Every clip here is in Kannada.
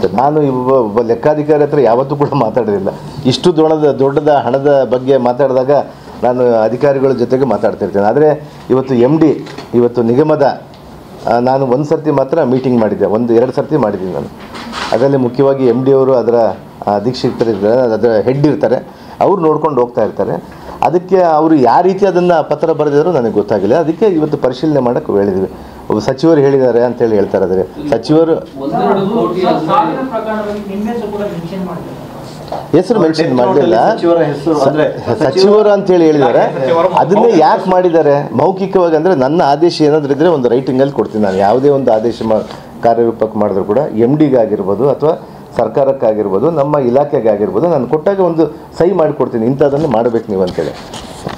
ನಾನು ಒಬ್ಬ ಲೆಕ್ಕಾಧಿಕಾರಿ ಹತ್ರ ಯಾವತ್ತೂ ಕೂಡ ಮಾತಾಡೋದಿಲ್ಲ. ಇಷ್ಟು ದೊಡ್ಡದ ಹಣದ ಬಗ್ಗೆ ಮಾತಾಡಿದಾಗ ನಾನು ಅಧಿಕಾರಿಗಳ ಜೊತೆಗೆ ಮಾತಾಡ್ತಿರ್ತೇನೆ. ಆದರೆ ಇವತ್ತು MD ಇವತ್ತು ನಿಗಮದ ನಾನು ಒಂದು ಸರ್ತಿ ಮಾತ್ರ ಮೀಟಿಂಗ್ ಮಾಡಿದ್ದೆ, 1-2 ಸರ್ತಿ ಮಾಡಿದ್ದೀನಿ ನಾನು. ಅದರಲ್ಲಿ ಮುಖ್ಯವಾಗಿ MD ಅವರು ಅದರ ಅಧೀಕ್ಷಕರಿರ್ತಾರೆ, ಅದರ ಹೆಡ್ ಇರ್ತಾರೆ, ಅವ್ರು ನೋಡ್ಕೊಂಡು ಹೋಗ್ತಾ ಇರ್ತಾರೆ. ಅದಕ್ಕೆ ಅವರು ಯಾವ ರೀತಿ ಅದನ್ನು ಪತ್ರ ಬರೆದಿದ್ರು ನನಗೆ ಗೊತ್ತಾಗಿಲ್ಲ. ಅದಕ್ಕೆ ಇವತ್ತು ಪರಿಶೀಲನೆ ಮಾಡೋಕ್ಕೆ ಹೇಳಿದ್ವಿ. ಒಬ್ಬ ಸಚಿವರು ಹೇಳಿದ್ದಾರೆ ಅಂತೇಳಿ ಹೇಳ್ತಾರೆ. ಆದರೆ ಸಚಿವರು ಹೆಸರು ಮೆನ್ಷನ್ ಮಾಡಲಿಲ್ಲ, ಸಚಿವರು ಅಂತೇಳಿ ಹೇಳಿದ್ದಾರೆ. ಅದನ್ನೇ ಯಾಕೆ ಮಾಡಿದ್ದಾರೆ ಮೌಖಿಕವಾಗಿ ಅಂದರೆ ನನ್ನ ಆದೇಶ ಏನಾದರೂ ಇದ್ದರೆ ಒಂದು ರೈಟಿಂಗಲ್ಲಿ ಕೊಡ್ತೀನಿ ನಾನು. ಯಾವುದೇ ಒಂದು ಆದೇಶ ಕಾರ್ಯರೂಪಕ್ಕೆ ಮಾಡಿದ್ರು ಕೂಡ MDಗಾಗಿರ್ಬೋದು ಅಥವಾ ಸರ್ಕಾರಕ್ಕಾಗಿರ್ಬೋದು ನಮ್ಮ ಇಲಾಖೆಗಾಗಿರ್ಬೋದು ನಾನು ಕೊಟ್ಟಾಗ ಒಂದು ಸಹಿ ಮಾಡಿಕೊಡ್ತೀನಿ, ಇಂಥದ್ದನ್ನು ಮಾಡಬೇಕು ನೀವು ಅಂತೇಳಿ.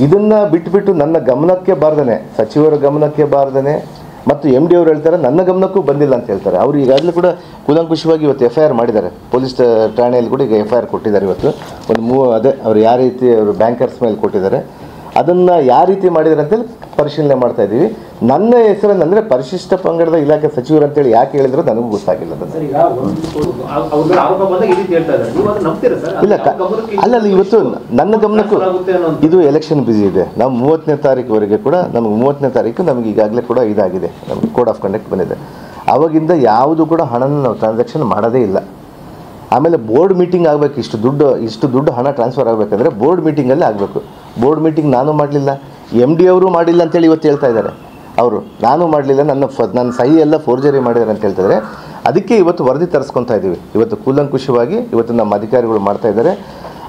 ಇದನ್ನು ಬಿಟ್ಟುಬಿಟ್ಟು ನನ್ನ ಗಮನಕ್ಕೆ ಬಾರ್ದೇ, ಸಚಿವರ ಗಮನಕ್ಕೆ ಬಾರ್ದೇ ಮತ್ತು MD ಅವರು ಹೇಳ್ತಾರೆ ನನ್ನ ಗಮನಕ್ಕೂ ಬಂದಿಲ್ಲ ಅಂತ ಹೇಳ್ತಾರೆ. ಅವರು ಈಗಾಗಲೇ ಕೂಡ ಕೂಲಂಕುಷವಾಗಿ ಇವತ್ತು FIR ಮಾಡಿದ್ದಾರೆ, ಪೊಲೀಸ್ ಠಾಣೆಯಲ್ಲಿ ಕೂಡ ಈಗ FIR ಕೊಟ್ಟಿದ್ದಾರೆ. ಇವತ್ತು ಅದೇ ಅವರು ಯಾವ ರೀತಿ ಅವರು ಬ್ಯಾಂಕರ್ಸ್ ಮೇಲೆ ಕೊಟ್ಟಿದ್ದಾರೆ, ಅದನ್ನು ಯಾವ ರೀತಿ ಮಾಡಿದ್ದಾರೆ ಅಂತೇಳಿ ಪರಿಶೀಲನೆ ಮಾಡ್ತಾ ಇದ್ದೀವಿ. ನನ್ನ ಹೆಸರನ್ನು ಅಂದರೆ ಪರಿಶಿಷ್ಟ ಪಂಗಡದ ಇಲಾಖೆ ಸಚಿವರು ಅಂತೇಳಿ ಯಾಕೆ ಹೇಳಿದ್ರು ನನಗೂ ಗೊತ್ತಾಗಿಲ್ಲ. ಇಲ್ಲ ಅಲ್ಲ, ಇವತ್ತು ನನ್ನ ಗಮನಕ್ಕೂ ಇದು ಎಲೆಕ್ಷನ್ ಬ್ಯುಸಿ ಇದೆ. ನಾವು 30ನೇ ತಾರೀಕುವರೆಗೆ ಕೂಡ ನಮಗೆ 30ನೇ ತಾರೀಕು ನಮಗೆ ಈಗಾಗಲೇ ಕೂಡ ಇದಾಗಿದೆ, ನಮಗೆ ಕೋಡ್ ಆಫ್ ಕಂಡಕ್ಟ್ ಬಂದಿದೆ. ಆವಾಗಿಂದ ಯಾವುದು ಕೂಡ ಹಣನ ನಾವು ಟ್ರಾನ್ಸಾಕ್ಷನ್ ಮಾಡೋದೇ ಇಲ್ಲ. ಆಮೇಲೆ ಬೋರ್ಡ್ ಮೀಟಿಂಗ್ ಆಗಬೇಕು, ಇಷ್ಟು ದುಡ್ಡು ಹಣ ಟ್ರಾನ್ಸ್ಫರ್ ಆಗಬೇಕಂದ್ರೆ ಬೋರ್ಡ್ ಮೀಟಿಂಗಲ್ಲೇ ಆಗಬೇಕು. ಬೋರ್ಡ್ ಮೀಟಿಂಗ್ ನಾನು ಮಾಡಲಿಲ್ಲ, MD ಅವರು ಮಾಡಿಲ್ಲ ಅಂತೇಳಿ ಇವತ್ತು ಹೇಳ್ತಾ ಇದ್ದಾರೆ. ಅವರು ನಾನು ಮಾಡಲಿಲ್ಲ, ನನ್ನ ಸಹಿ ಎಲ್ಲ ಫೋರ್ಜರಿ ಮಾಡಿದ್ದಾರೆ ಅಂತ ಹೇಳ್ತಿದ್ದಾರೆ. ಅದಕ್ಕೆ ಇವತ್ತು ವರದಿ ತರಿಸ್ಕೊತಾ ಇದ್ದೀವಿ. ಇವತ್ತು ಕೂಲಂಕುಷವಾಗಿ ಇವತ್ತು ನಮ್ಮ ಅಧಿಕಾರಿಗಳು ಮಾಡ್ತಾ ಇದ್ದಾರೆ.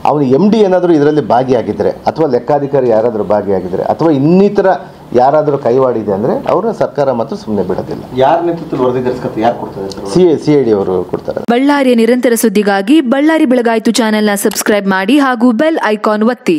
ಅವನು MD ಏನಾದರೂ ಇದರಲ್ಲಿ ಭಾಗಿಯಾಗಿದ್ದರೆ ಅಥವಾ ಲೆಕ್ಕಾಧಿಕಾರಿ ಯಾರಾದರೂ ಭಾಗಿಯಾಗಿದ್ದರೆ ಅಥವಾ ಇನ್ನಿತರ ಯಾರಾದರೂ ಕೈವಾಡಿದೆ ಅಂದರೆ ಅವರ ಸರ್ಕಾರ ಮಾತ್ರ ಸುಮ್ಮನೆ ಬಿಡೋದಿಲ್ಲ. ಯಾರ ನೇತೃತ್ವದಲ್ಲಿ ವರದಿ ತರಿಸ್ಕೊತಾರೆ, ಯಾರು ಕೊಡ್ತಾರೆ? CID ಅವರು ಕೊಡ್ತಾರೆ. ಬಳ್ಳಾರಿಯ ನಿರಂತರ ಸುದ್ದಿಗಾಗಿ ಬಳ್ಳಾರಿ ಬೆಳಗಾಯಿತು ಚಾನೆಲ್ನ ಸಬ್ಸ್ಕ್ರೈಬ್ ಮಾಡಿ ಹಾಗೂ ಬೆಲ್ ಐಕಾನ್ ಒತ್ತಿ.